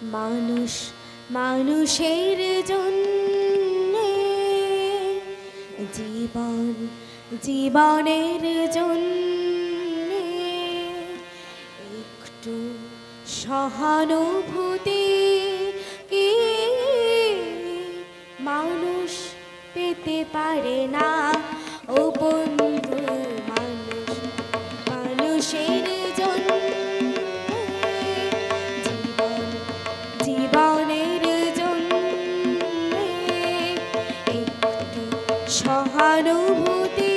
মানুষ মানুষের জন্যে, জীবন জীবনের জন্যে একটু সহানুভূতি কি মানুষ পেতে পারে না? ও বন্ধু, মানুষ মানুষের জন্য, জীবন জীবনের জন্য একটু সহানুভূতি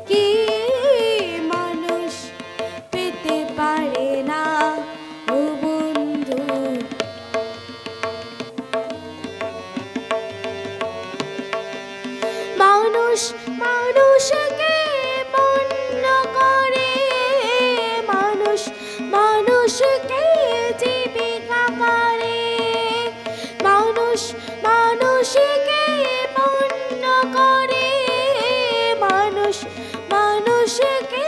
কি মানুষ পেতে পারে না? ও বন্ধু, মানুষ মানুষকে পণ্য করে, মানুষ মানুষকে জীবিকা করে, মানুষ মানুষকে পণ্য করে, মানুষ মানুষকে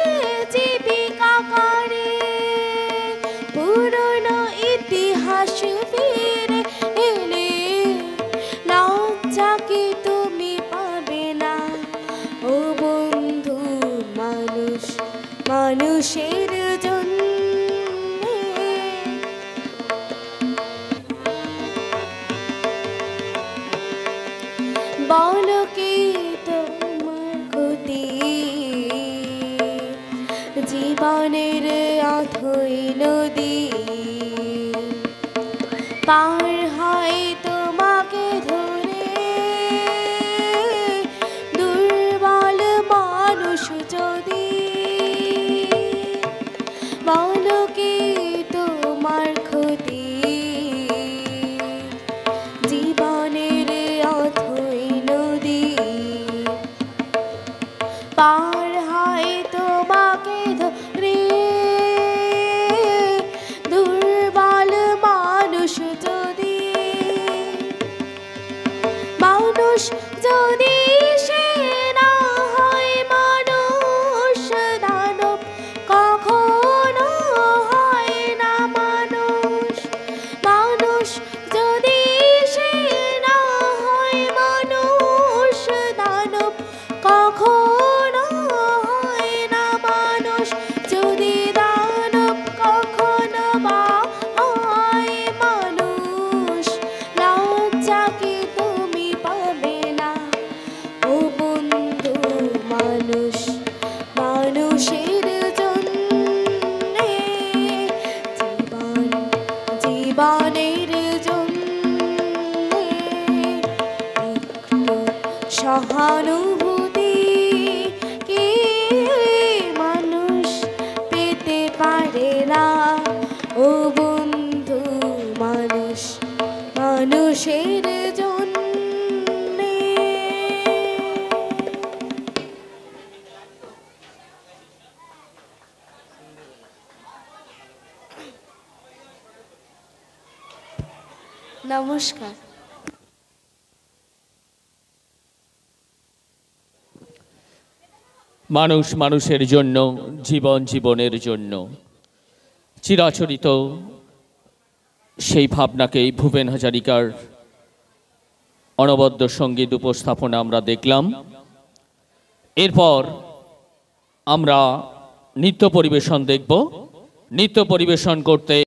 জীবিকা করে। পুরনো ইতিহাস ফিরে এলে লজ্জা কি তুমি পাবে না? ও বন্ধু, মানুষ মানুষের জন্য, বলো কি তোমার ক্ষতি? জীবনের অথই নদী পার হয় তোমাকে ধরে, দুর্বল মানুষ যদি। বলো কি তোমার ক্ষতি? জীবনের অথই নদী পার হয় তোমাকে ধরে, দুর্বল মানুষ যদি। মানুষ যদি সে না হয় মানুষ, দানব কখনো হয় না মানুষ। মানুষ যদি সে না হয় মানুষ, দানব কখনো হয় না মানুষ। যদি দানব কখনো বা হয় মানুষ, লজ্জা কি তুমি পাবে না? ও বন্ধু, মানুষ মানুষের জন্যে, জীবন জীবনের জন্যে একটু সহানুভূতি কি মানুষ পেতে পারে না? ও বন্ধু, মানুষ মানুষের জন্য। নমস্কার। মানুষ মানুষের জন্য, জীবন জীবনের জন্য, চিরাচরিত সেই ভাবনাকেই ভূপেন হাজারিকার অনবদ্য সঙ্গীত উপস্থাপনা আমরা দেখলাম। এরপর আমরা নৃত্য পরিবেশন দেখব। নৃত্য পরিবেশন করতে